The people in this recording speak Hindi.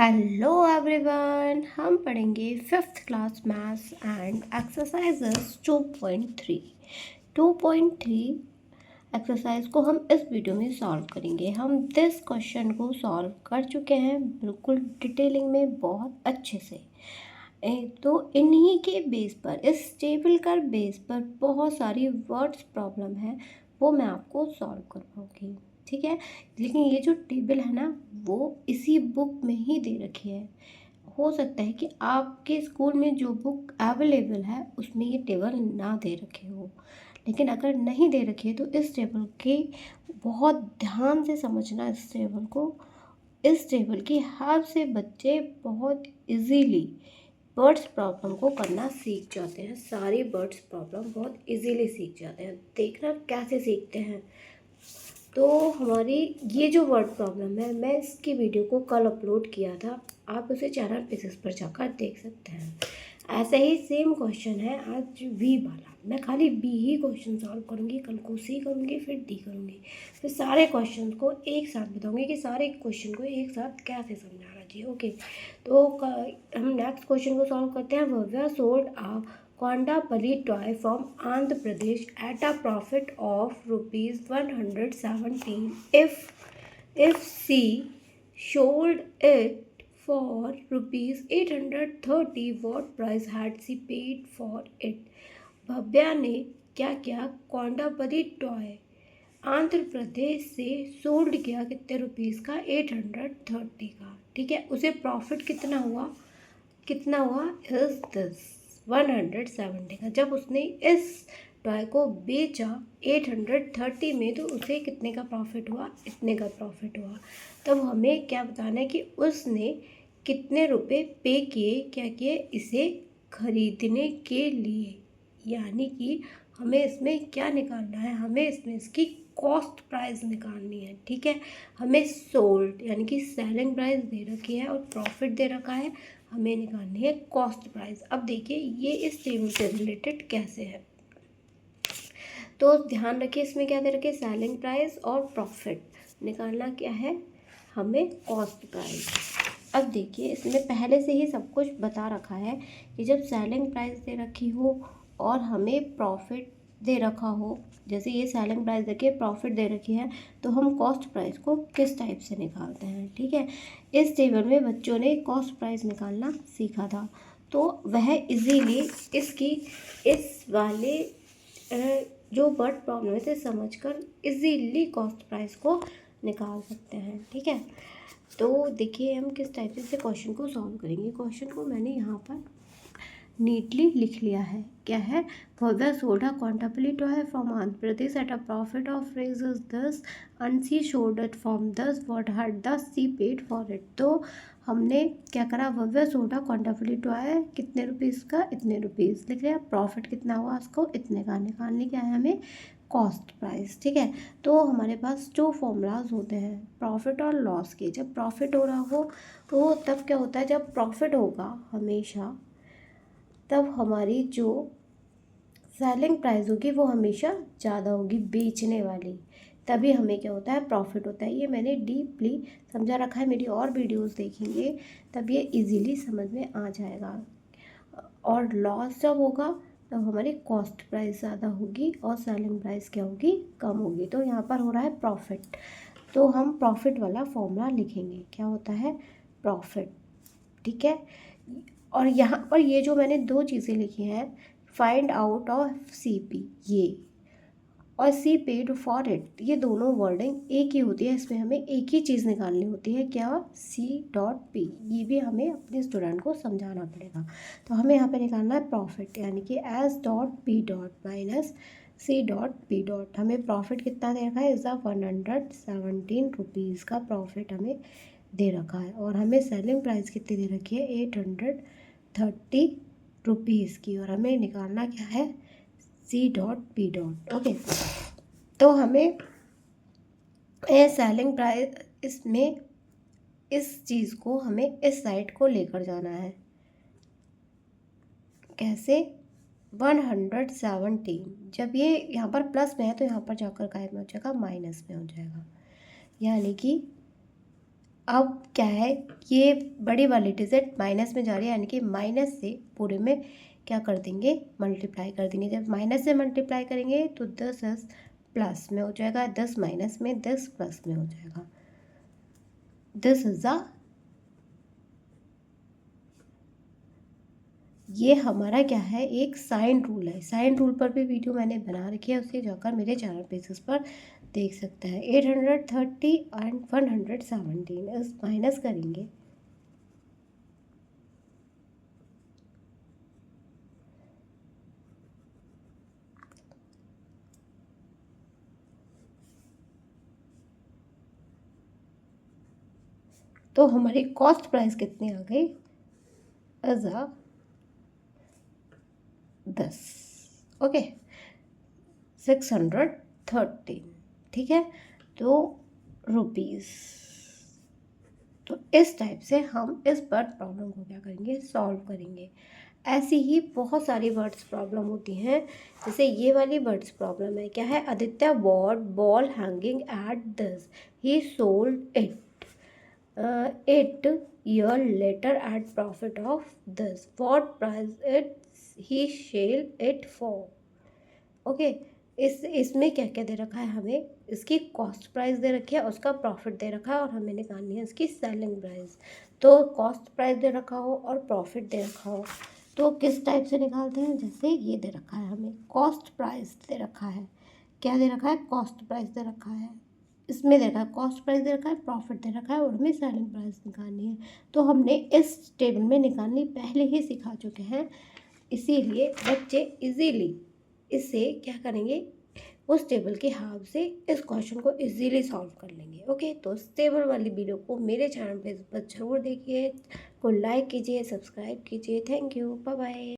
हेलो एवरीवन, हम पढ़ेंगे fifth class maths and exercises 2.3 exercise को हम इस वीडियो में सॉल्व करेंगे। हम दिस क्वेश्चन को सॉल्व कर चुके हैं बिल्कुल डिटेलिंग में, बहुत अच्छे से। तो इन्हीं के बेस पर, इस टेबल का बेस पर बहुत सारी वर्ड्स प्रॉब्लम है, वो मैं आपको सॉल्व करवाऊँगी, ठीक है। लेकिन ये जो टेबल है ना, वो इसी बुक में ही दे रखी है। हो सकता है कि आपके स्कूल में जो बुक अवेलेबल है उसमें ये टेबल ना दे रखे हो, लेकिन अगर नहीं दे रखी है तो इस टेबल के बहुत ध्यान से समझना। इस टेबल की हेल्प से बच्चे बहुत इजीली बर्ड्स प्रॉब्लम को करना सीख जाते हैं। सारी बर्ड्स प्रॉब्लम बहुत इजीली सीख जाते हैं। देखना कैसे सीखते हैं। तो हमारी ये जो वर्ड प्रॉब्लम है, मैं इसकी वीडियो को कल अपलोड किया था, आप उसे चैनल पेजेस पर जाकर देख सकते हैं। ऐसे ही सेम क्वेश्चन है आज वी वाला। मैं खाली बी ही क्वेश्चन सॉल्व करूँगी, कल को सी करूँगी, फिर डी करूँगी, फिर सारे क्वेश्चन को एक साथ बताऊँगी कि सारे क्वेश्चन को एक साथ कैसे समझाना चाहिए। ओके, तो हम नेक्स्ट क्वेश्चन को सॉल्व करते हैं। Bhavya sold a Kondapalli toy from Andhra Pradesh at a profit of rupees 117. If she sold it for rupees 830, what price had she paid for it? Bhavya ने क्या किया? कोंडापल्ली टॉय आंध्र प्रदेश से सोल्ड किया कितने रुपीज़ का? 830 का, ठीक है। उसे प्रॉफिट कितना हुआ? इज दिस 170 का। जब उसने इस टॉय को बेचा 830 में, तो उसे कितने का प्रॉफिट हुआ? इतने का प्रॉफिट हुआ। तब हमें क्या बताना है कि उसने कितने रुपए पे किए, क्या किए, इसे खरीदने के लिए। यानी कि हमें इसमें क्या निकालना है? हमें इसमें इसकी कॉस्ट प्राइस निकालनी है, ठीक है। हमें सोल्ड यानी कि सेलिंग प्राइस दे रखी है और प्रॉफिट दे रखा है, हमें निकालनी है कॉस्ट प्राइस। अब देखिए ये इस टेबल से रिलेटेड कैसे है, तो ध्यान रखिए इसमें क्या दे रखे? सेलिंग प्राइस और प्रॉफिट। निकालना क्या है? हमें कॉस्ट प्राइस। अब देखिए इसमें पहले से ही सब कुछ बता रखा है कि जब सेलिंग प्राइस दे रखी हो और हमें प्रॉफिट दे रखा हो, जैसे ये सेलिंग प्राइस देखिए, प्रॉफिट दे रखी है, तो हम कॉस्ट प्राइस को किस टाइप से निकालते हैं, ठीक है। इस टेबल में बच्चों ने कॉस्ट प्राइस निकालना सीखा था, तो वह इजीली इसकी इस वाले जो वर्ड प्रॉब्लम से समझकर इजीली कॉस्ट प्राइस को निकाल सकते हैं, ठीक है। तो देखिए हम किस टाइप से क्वेश्चन को सॉल्व करेंगे। क्वेश्चन को मैंने यहाँ पर नीटली लिख लिया है। क्या है? Bhavya sold a Kondapalli toy from Andhra Pradesh at a profit of rupees this and she sold it from this, what had thus she paid for it। तो हमने क्या करा? Bhavya sold a Kondapalli toy कितने रुपीज़ का? इतने रुपीज़ लिख लिया। प्रॉफिट कितना हुआ उसको? इतने का। निकालने क्या है हमें? कॉस्ट प्राइस, ठीक है। तो हमारे पास जो फॉर्मूलाज होते हैं प्रॉफिट और लॉस के, जब प्रॉफिट हो रहा हो तो तब क्या होता है? जब प्रॉफिट होगा हमेशा, तब हमारी जो सेलिंग प्राइस होगी वो हमेशा ज़्यादा होगी, बेचने वाली। तभी हमें क्या होता है? प्रॉफिट होता है। ये मैंने डीपली समझा रखा है, मेरी और वीडियोस देखेंगे तब ये इजीली समझ में आ जाएगा। और लॉस जब होगा तब हमारी कॉस्ट प्राइस ज़्यादा होगी और सेलिंग प्राइस क्या होगी? कम होगी। तो यहाँ पर हो रहा है प्रॉफिट, तो हम प्रॉफिट वाला फॉर्मूला लिखेंगे। क्या होता है? प्रॉफिट, ठीक है। और यहाँ पर ये जो मैंने दो चीज़ें लिखी हैं, फाइंड आउट ऑफ CP ये और सी पेड फॉर इट, ये दोनों वर्डिंग एक ही होती है। इसमें हमें एक ही चीज़ निकालनी होती है। क्या? C.P। ये भी हमें अपने स्टूडेंट को समझाना पड़ेगा। तो हमें यहाँ पे निकालना है प्रॉफिट, यानी कि S.P. Minus C.P। हमें प्रॉफिट कितना दे रखा है? इज़ 117 रुपीज़ का प्रॉफिट हमें दे रखा है। और हमें सेलिंग प्राइस कितनी दे रखी है? 830 रुपीज़ की। और हमें निकालना क्या है? C.P। ओके, तो हमें सेलिंग प्राइस, इसमें इस चीज़ को हमें इस साइड को लेकर जाना है। कैसे? 117, जब ये यहाँ पर प्लस में है तो यहाँ पर जाकर गायब में हो जाएगा, माइनस में हो जाएगा। यानी कि अब क्या है, ये बड़ी वाली डिजिट माइनस में जा रही है, यानी कि माइनस से पूरे में क्या कर देंगे, मल्टीप्लाई कर देंगे। जब माइनस से मल्टीप्लाई करेंगे तो 10 प्लस में हो जाएगा, 10 माइनस में, 10 प्लस में हो जाएगा। दिस इज द, ये हमारा क्या है, एक साइन रूल है। साइन रूल पर भी वीडियो मैंने बना रखी है, उसे जाकर मेरे चैनल बेसिस पर देख सकते हैं। 830 एंड 117 इस माइनस करेंगे, तो हमारी कॉस्ट प्राइस कितनी आ गई, एज अ 10। ओके, 613, ठीक है, तो रुपीज़। तो इस टाइप से हम इस वर्ड प्रॉब्लम को क्या करेंगे, सॉल्व करेंगे। ऐसी ही बहुत सारी वर्ड्स प्रॉब्लम होती हैं, जैसे ये वाली वर्ड्स प्रॉब्लम है, क्या है, Aditya bought ball hanging at this, he sold it 8 year later at profit of this, what price it he sell it for। Okay, इसमें क्या क्या दे रखा है, हमें इसकी कॉस्ट प्राइस दे रखी है, उसका प्रॉफिट दे रखा है, और हमें निकालनी है इसकी सेलिंग प्राइस। तो कॉस्ट प्राइस दे रखा हो और प्रॉफिट दे रखा हो तो किस टाइप से निकालते हैं, जैसे ये दे रखा है, हमें कॉस्ट प्राइस दे रखा है, क्या दे रखा है, कॉस्ट प्राइस दे रखा है, इसमें दे रखा है कॉस्ट प्राइस दे रखा है, प्रॉफिट दे रखा है, और हमें सेलिंग प्राइस निकालनी है। तो हमने इस टेबल में निकालनी पहले ही सिखा चुके हैं, इसीलिए बच्चे इजीली इसे क्या करेंगे, उस टेबल के हेल्प से इस क्वेश्चन को इजीली सॉल्व कर लेंगे। ओके, तो इस टेबल वाली वीडियो को मेरे चैनल पे पर ज़रूर देखिए, को लाइक कीजिए, सब्सक्राइब कीजिए। Thank you, bye bye.